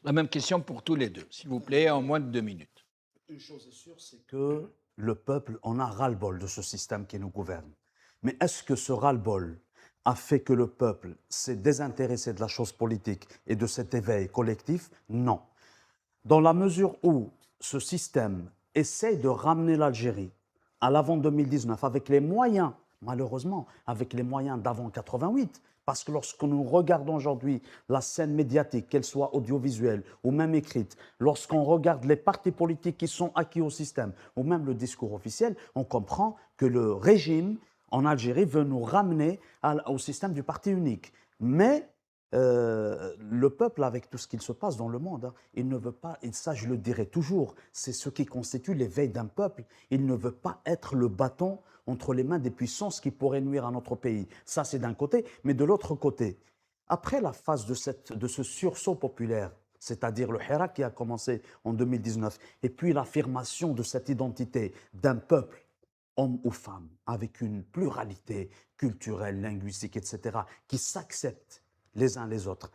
La même question pour tous les deux, s'il vous plaît, en moins de 2 minutes. Une chose est sûre, c'est que le peuple en a ras-le-bol de ce système qui nous gouverne. Mais est-ce que ce ras-le-bol a fait que le peuple s'est désintéressé de la chose politique et de cet éveil collectif? Non. Dans la mesure où ce système essaie de ramener l'Algérie à l'avant 2019 avec les moyens, malheureusement, avec les moyens d'avant 88, parce que lorsque nous regardons aujourd'hui la scène médiatique, qu'elle soit audiovisuelle ou même écrite, lorsqu'on regarde les partis politiques qui sont acquis au système ou même le discours officiel, on comprend que le régime en Algérie veut nous ramener au système du parti unique. Mais le peuple, avec tout ce qu'il se passe dans le monde, il ne veut pas, et ça je le dirai toujours, c'est ce qui constitue l'éveil d'un peuple. Il ne veut pas être le bâton entre les mains des puissances qui pourraient nuire à notre pays. Ça c'est d'un côté, mais de l'autre côté, après la phase de ce sursaut populaire, c'est-à-dire le Hirak qui a commencé en 2019, et puis l'affirmation de cette identité d'un peuple, homme ou femme, avec une pluralité culturelle, linguistique, etc., qui s'acceptent les uns les autres,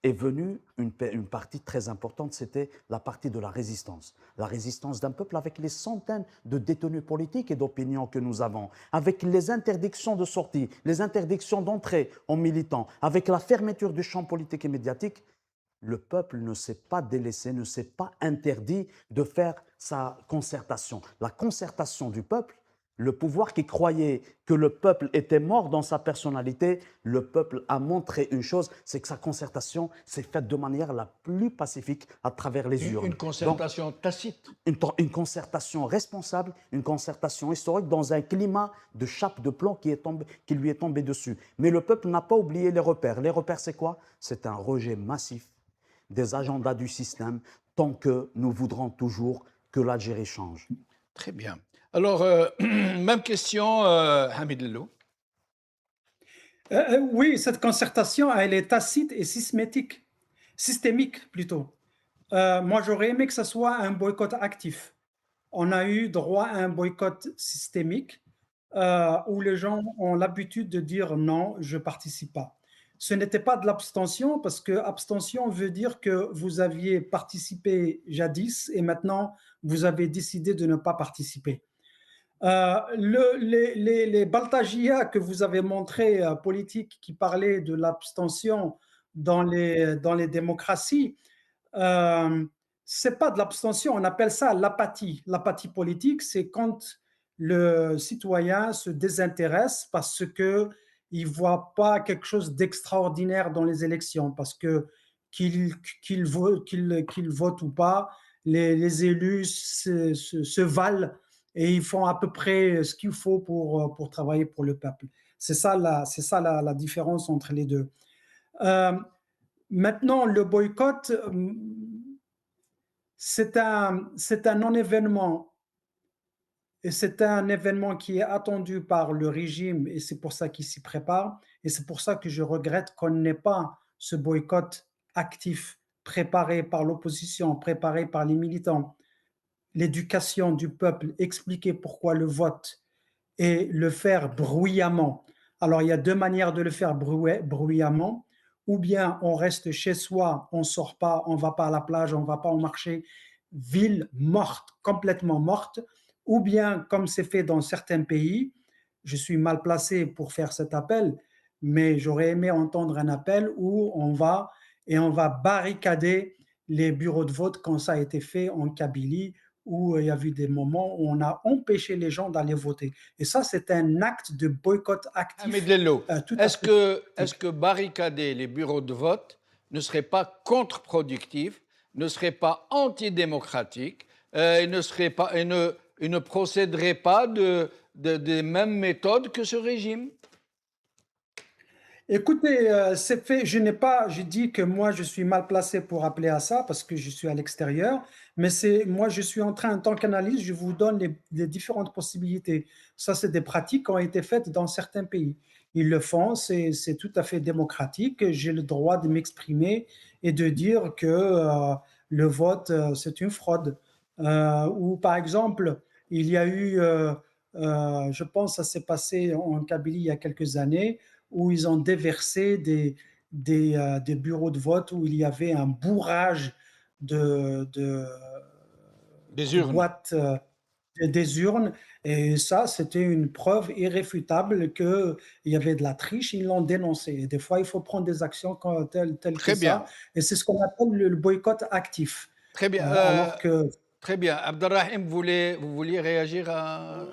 est venue une partie très importante, c'était la partie de la résistance. La résistance d'un peuple avec les centaines de détenus politiques et d'opinions que nous avons, avec les interdictions de sortie, les interdictions d'entrée en militant, avec la fermeture du champ politique et médiatique. Le peuple ne s'est pas délaissé, ne s'est pas interdit de faire sa concertation. La concertation du peuple, le pouvoir qui croyait que le peuple était mort dans sa personnalité, le peuple a montré une chose, c'est que sa concertation s'est faite de manière la plus pacifique à travers les urnes. Une concertation tacite. Une concertation responsable, une concertation historique dans un climat de chape de plomb qui lui est tombé dessus. Mais le peuple n'a pas oublié les repères. Les repères, c'est quoi? C'est un rejet massif des agendas du système tant que nous voudrons toujours que l'Algérie change. Très bien. Alors, même question, Hamid Lello. Oui, cette concertation, elle est tacite et systémique plutôt. Moi, j'aurais aimé que ce soit un boycott actif. On a eu droit à un boycott systémique où les gens ont l'habitude de dire non, je ne participe pas. Ce n'était pas de l'abstention parce que abstention veut dire que vous aviez participé jadis et maintenant vous avez décidé de ne pas participer. Les baltagia que vous avez montrés politiques qui parlaient de l'abstention dans les démocraties, c'est pas de l'abstention, on appelle ça l'apathie. L'apathie politique, c'est quand le citoyen se désintéresse parce que il voit pas quelque chose d'extraordinaire dans les élections, parce que qu'il vote ou pas, les élus se valent et ils font à peu près ce qu'il faut pour travailler pour le peuple. C'est ça la différence entre les deux. Maintenant, le boycott, c'est un non-événement. Et c'est un événement qui est attendu par le régime et c'est pour ça qu'il s'y prépare. Et c'est pour ça que je regrette qu'on n'ait pas ce boycott actif préparé par l'opposition, préparé par les militants. L'éducation du peuple, expliquer pourquoi le vote et le faire bruyamment. Alors, il y a deux manières de le faire bruyamment. Ou bien on reste chez soi, on ne sort pas, on ne va pas à la plage, on ne va pas au marché, ville morte, complètement morte. Ou bien, comme c'est fait dans certains pays, je suis mal placé pour faire cet appel, mais j'aurais aimé entendre un appel où on va barricader les bureaux de vote comme ça a été fait en Kabylie, où il y a eu des moments où on a empêché les gens d'aller voter. Et ça, c'est un acte de boycott actif. Hamid Lello, est-ce que barricader les bureaux de vote ne serait pas contre-productif, ne serait pas antidémocratique, et ne procéderait pas des mêmes méthodes que ce régime? Écoutez, c'est fait. Je dis que moi, je suis mal placé pour appeler à ça parce que je suis à l'extérieur. Mais moi, je suis en train, en tant qu'analyste, je vous donne les différentes possibilités. Ça, c'est des pratiques qui ont été faites dans certains pays. Ils le font, c'est tout à fait démocratique. J'ai le droit de m'exprimer et de dire que le vote, c'est une fraude. Ou par exemple, il y a eu, je pense, ça s'est passé en Kabylie il y a quelques années, où ils ont déversé des bureaux de vote où il y avait un bourrage de, de, Des de urnes. boîtes, des urnes. Et ça, c'était une preuve irréfutable qu'il y avait de la triche. Ils l'ont dénoncé. Et des fois, il faut prendre des actions telles que Très bien, ça. Et c'est ce qu'on appelle le boycott actif. très bien. Alors que Très bien. Abdelrahim, vous vouliez réagir à...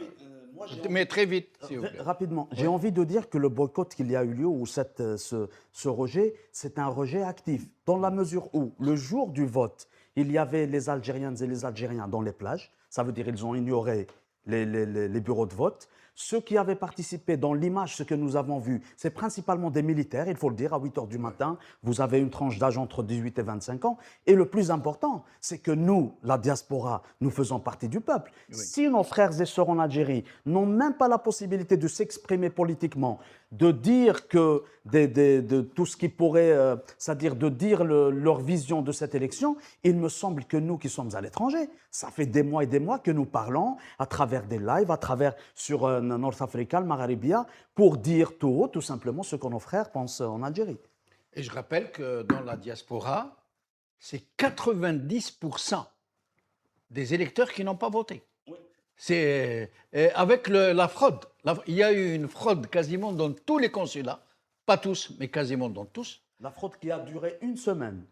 Moi, Mais très vite, s'il vous plaît. rapidement, Oui. j'ai envie de dire que le boycott qu'il y a eu lieu, ou ce rejet, c'est un rejet actif, dans la mesure où, le jour du vote, il y avait les Algériennes et les Algériens dans les plages, ça veut dire qu'ils ont ignoré les bureaux de vote. Ceux qui avaient participé dans l'image, ce que nous avons vu, c'est principalement des militaires, il faut le dire, à 8 h du matin, vous avez une tranche d'âge entre 18 et 25 ans. Et le plus important, c'est que nous, la diaspora, nous faisons partie du peuple. Oui. Si nos frères et sœurs en Algérie n'ont même pas la possibilité de s'exprimer politiquement, de dire que de tout ce qui pourrait, c'est-à-dire de dire leur vision de cette élection, il me semble que nous qui sommes à l'étranger, ça fait des mois et des mois que nous parlons à travers des lives, à travers sur North Africa, le Maghrébia, pour dire tout haut, tout simplement, ce que nos frères pensent en Algérie. Et je rappelle que dans la diaspora, c'est 90% des électeurs qui n'ont pas voté. C'est avec la fraude. Il y a eu une fraude quasiment dans tous les consulats, pas tous, mais quasiment dans tous. La fraude qui a duré une semaine.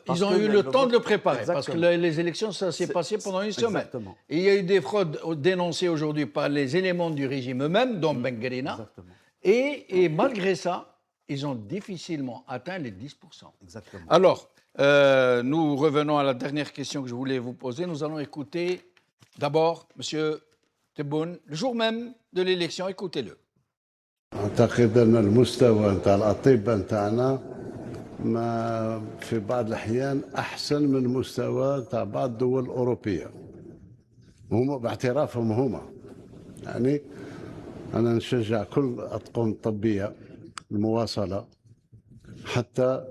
Ils ont eu le temps de le préparer, parce que Exactement. les élections, ça s'est passé pendant une semaine. Exactement. Et il y a eu des fraudes dénoncées aujourd'hui par les éléments du régime eux-mêmes, dont Ben Guerina. Exactement. Et malgré ça, ils ont difficilement atteint les 10%. Exactement. Alors, nous revenons à la dernière question que je voulais vous poser. Nous allons écouter d'abord M. Tebboune, le jour même de l'élection. Écoutez-le. أعتقد أن المستوى نتاع الأطباء نتاعنا ما في بعض الأحيان أحسن من مستوى نتاع بعض الدول الأوروبية هما باعترافهم هما يعني أنا نشجع كل الأطقم الطبية المواصلة حتى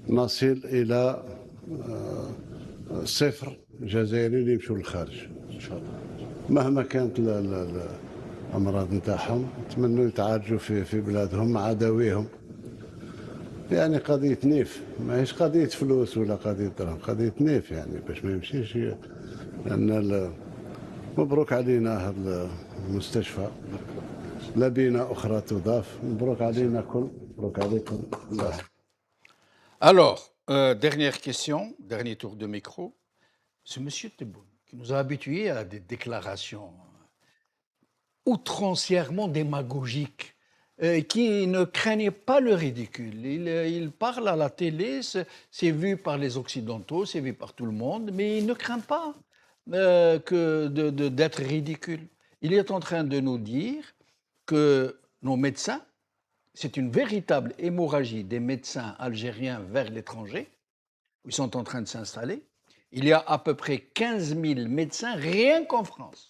نصل إلى صفر جزائريين يمشوا للخارج إن شاء الله مهما كانت الأمراض نتاعهم نتمنوا يتعالجوا في بلادهم مع داويهم يعني قضية نيف ماهيش قضية فلوس ولا قضية درهم قضية نيف يعني باش ما يمشيش لأن مبروك علينا هذا المستشفى لبنة أخرى تضاف مبروك علينا كل مبروك عليكم Alors, dernière question, dernier tour de micro. C'est M. Tebboune qui nous a habitués à des déclarations outrancièrement démagogiques, qui ne craignent pas le ridicule. Il parle à la télé, c'est vu par les Occidentaux, c'est vu par tout le monde, mais il ne craint pas d'être ridicule. Il est en train de nous dire que nos médecins, c'est une véritable hémorragie des médecins algériens vers l'étranger, où ils sont en train de s'installer. Il y a à peu près 15 000 médecins rien qu'en France.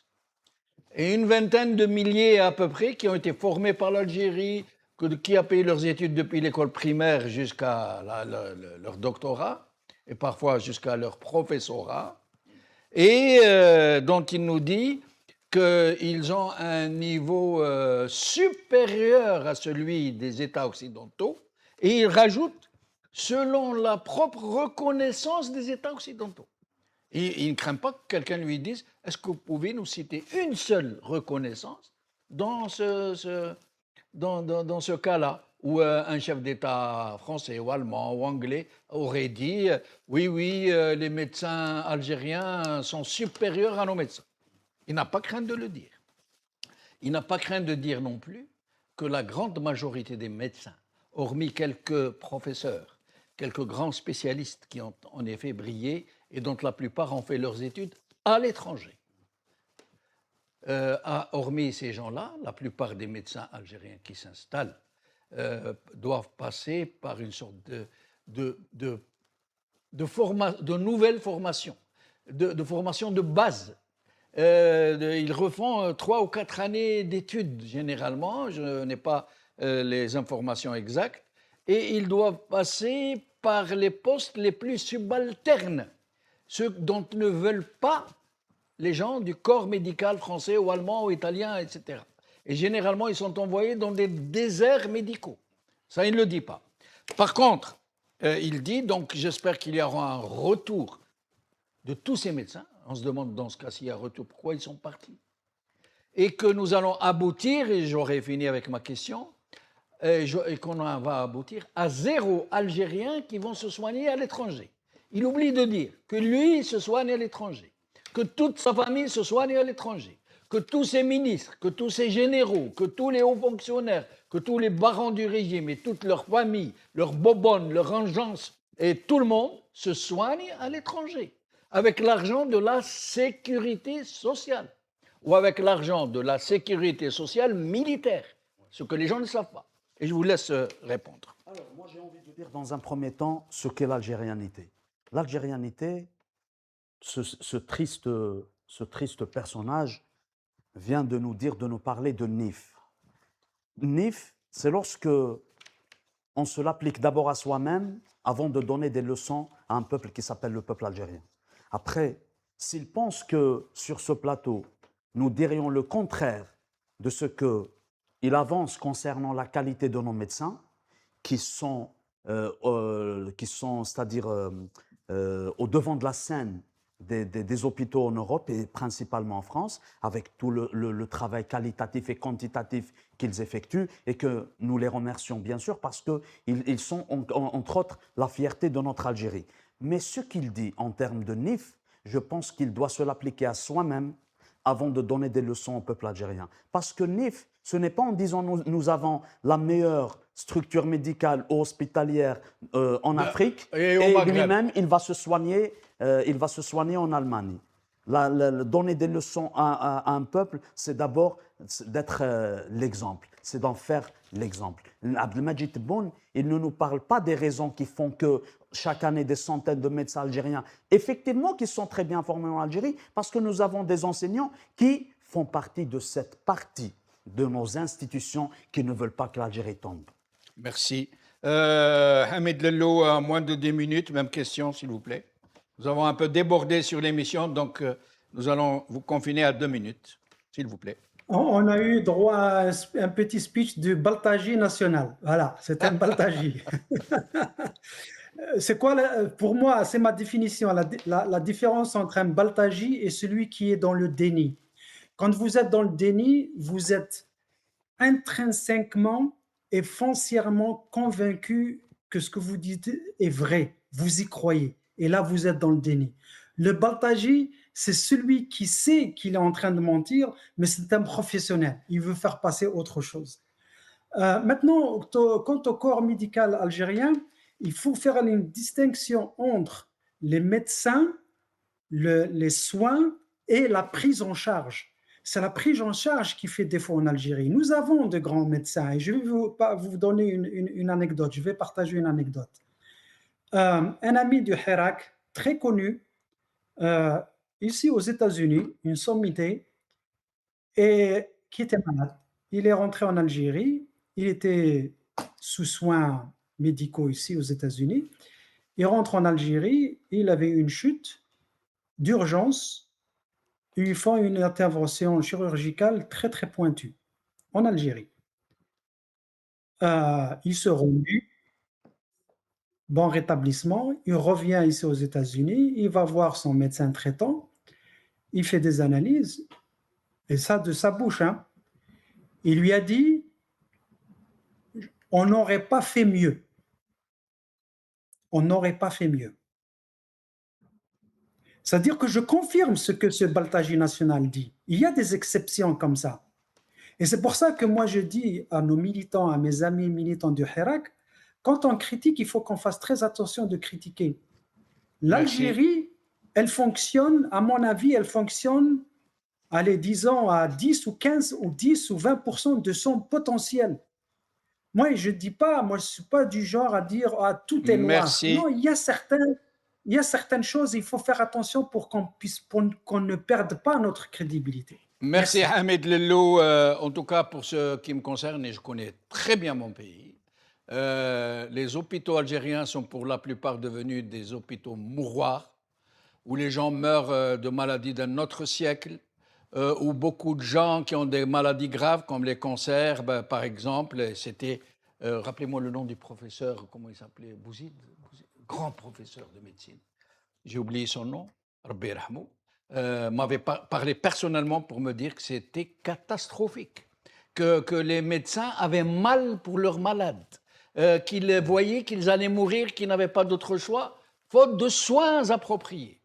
Et une vingtaine de milliers à peu près qui ont été formés par l'Algérie, qui a payé leurs études depuis l'école primaire jusqu'à leur doctorat, et parfois jusqu'à leur professorat, et dont il nous dit qu'ils ont un niveau supérieur à celui des États occidentaux, et il rajoute selon la propre reconnaissance des États occidentaux. Et il ne craint pas que quelqu'un lui dise « Est-ce que vous pouvez nous citer une seule reconnaissance dans ce cas-là ?» où un chef d'État français ou allemand ou anglais aurait dit « Oui, les médecins algériens sont supérieurs à nos médecins. » Il n'a pas craint de le dire. Il n'a pas craint de dire non plus que la grande majorité des médecins, hormis quelques professeurs, quelques grands spécialistes qui ont en effet brillé et dont la plupart ont fait leurs études à l'étranger. Hormis ces gens-là, la plupart des médecins algériens qui s'installent doivent passer par une sorte de nouvelle formation, de formation de base. Ils refont 3 ou 4 années d'études généralement, je n'ai pas les informations exactes, et ils doivent passer par les postes les plus subalternes, ceux dont ne veulent pas les gens du corps médical français ou allemand ou italien, etc. Et généralement, ils sont envoyés dans des déserts médicaux. Ça, il ne le dit pas. Par contre, il dit, donc j'espère qu'il y aura un retour de tous ces médecins. On se demande dans ce cas s'il y a un retour, pourquoi ils sont partis. Et que nous allons aboutir, et j'aurai fini avec ma question, et qu'on va aboutir à 0 Algériens qui vont se soigner à l'étranger. Il oublie de dire que lui se soigne à l'étranger, que toute sa famille se soigne à l'étranger, que tous ses ministres, que tous ses généraux, que tous les hauts fonctionnaires, que tous les barons du régime et toute leur famille, leurs bobonnes, leurs engences, et tout le monde se soigne à l'étranger, avec l'argent de la sécurité sociale, ou avec l'argent de la sécurité sociale militaire, ce que les gens ne savent pas. Et je vous laisse répondre. Alors, moi, j'ai envie de dire dans un premier temps ce qu'est l'algérianité. L'algérianité, ce triste personnage vient de nous parler de Nif. Nif, c'est lorsque on se l'applique d'abord à soi-même avant de donner des leçons à un peuple qui s'appelle le peuple algérien. Après, s'il pense que sur ce plateau, nous dirions le contraire de ce qu'il avance concernant la qualité de nos médecins, qui sont c'est-à-dire au devant de la scène des hôpitaux en Europe et principalement en France, avec tout le travail qualitatif et quantitatif qu'ils effectuent, et que nous les remercions bien sûr parce qu'ils sont entre autres la fierté de notre Algérie. Mais ce qu'il dit en termes de NIF, je pense qu'il doit se l'appliquer à soi-même avant de donner des leçons au peuple algérien. Parce que NIF, ce n'est pas en disant nous avons la meilleure structure médicale ou hospitalière en Afrique et lui-même il va se soigner en Allemagne. Donner des leçons à un peuple, c'est d'abord d'être l'exemple, c'est d'en faire l'exemple. Abdelmadjid Tebboune, il ne nous parle pas des raisons qui font que chaque année des centaines de médecins algériens, effectivement qui sont très bien formés en Algérie, parce que nous avons des enseignants qui font partie de cette partie de nos institutions qui ne veulent pas que l'Algérie tombe. Merci. Hamid Lello, à moins de 10 minutes, même question s'il vous plaît. Nous avons un peu débordé sur l'émission, donc nous allons vous confiner à 2 minutes, s'il vous plaît. On a eu droit à un petit speech du Baltaji national. Voilà, c'est un Baltaji. C'est quoi, pour moi, c'est ma définition, la différence entre un Baltaji et celui qui est dans le déni. Quand vous êtes dans le déni, vous êtes intrinsèquement et foncièrement convaincu que ce que vous dites est vrai. Vous y croyez. Et là, vous êtes dans le déni. Le Baltaji, c'est celui qui sait qu'il est en train de mentir, mais c'est un professionnel. Il veut faire passer autre chose. Maintenant, quant au corps médical algérien, il faut faire une distinction entre les médecins, les soins et la prise en charge. C'est la prise en charge qui fait défaut en Algérie. Nous avons de grands médecins et je vais vous donner une anecdote. Je vais partager une anecdote. Un ami du Hirak, très connu, ici aux États-Unis, une sommité, et qui était malade. Il est rentré en Algérie, il était sous soins médicaux ici aux États-Unis. Il rentre en Algérie, il avait une chute d'urgence. Ils lui font une intervention chirurgicale très très pointue en Algérie. Il se remet, bon rétablissement, il revient ici aux États-Unis, il va voir son médecin traitant, il fait des analyses, et ça de sa bouche, hein. Il lui a dit, on n'aurait pas fait mieux. On n'aurait pas fait mieux. C'est-à-dire que je confirme ce que ce Baltaji national dit. Il y a des exceptions comme ça. Et c'est pour ça que moi je dis à nos militants, à mes amis militants du Hirak, quand on critique, il faut qu'on fasse très attention de critiquer. L'Algérie, elle fonctionne, à mon avis, elle fonctionne, allez, disons, à 10 ou 15 ou 10 ou 20% de son potentiel. Moi, je ne dis pas, moi je ne suis pas du genre à dire ah, tout est noir. Merci. Non, il y a certaines choses, il faut faire attention pour qu'on ne perde pas notre crédibilité. Merci Hamid Lello. En tout cas, pour ce qui me concerne, et je connais très bien mon pays, les hôpitaux algériens sont pour la plupart devenus des hôpitaux mouroirs. où les gens meurent de maladies d'un autre siècle, où beaucoup de gens qui ont des maladies graves, comme les cancers, par exemple, et c'était, rappelez-moi le nom du professeur, comment il s'appelait, Bouzid, grand professeur de médecine, j'ai oublié son nom, Rabbi yarhamou, m'avait parlé personnellement pour me dire que c'était catastrophique, que les médecins avaient mal pour leurs malades, qu'ils voyaient qu'ils allaient mourir, qu'ils n'avaient pas d'autre choix, faute de soins appropriés.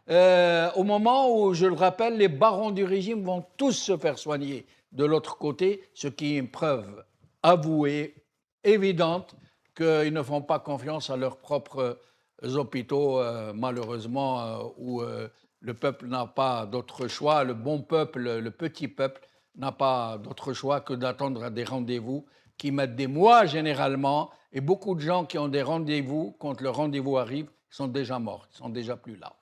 Au moment où, je le rappelle, les barons du régime vont tous se faire soigner de l'autre côté, ce qui est une preuve avouée, évidente, qu'ils ne font pas confiance à leurs propres hôpitaux, malheureusement, où le peuple n'a pas d'autre choix, le bon peuple, le petit peuple, n'a pas d'autre choix que d'attendre à des rendez-vous qui mettent des mois généralement, et beaucoup de gens qui ont des rendez-vous, quand le rendez-vous arrive, sont déjà morts, ils sont déjà plus là.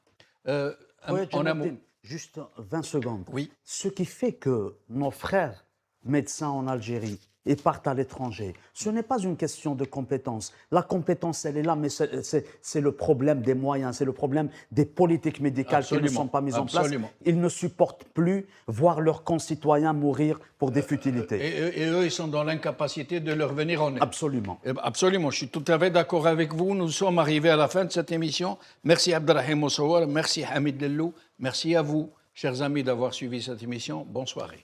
En un mot. Juste 20 secondes. Oui. Ce qui fait que nos frères médecins en Algérie et partent à l'étranger, ce n'est pas une question de compétence. La compétence, elle est là, mais c'est le problème des moyens, c'est le problème des politiques médicales qui ne sont pas mises en place. Ils ne supportent plus voir leurs concitoyens mourir pour des futilités. Et eux, ils sont dans l'incapacité de leur venir en aide. Absolument. Absolument, je suis tout à fait d'accord avec vous. Nous sommes arrivés à la fin de cette émission. Merci Abdelrahim Moussaouar, merci Hamid Lellou, merci à vous, chers amis, d'avoir suivi cette émission. Bonne soirée.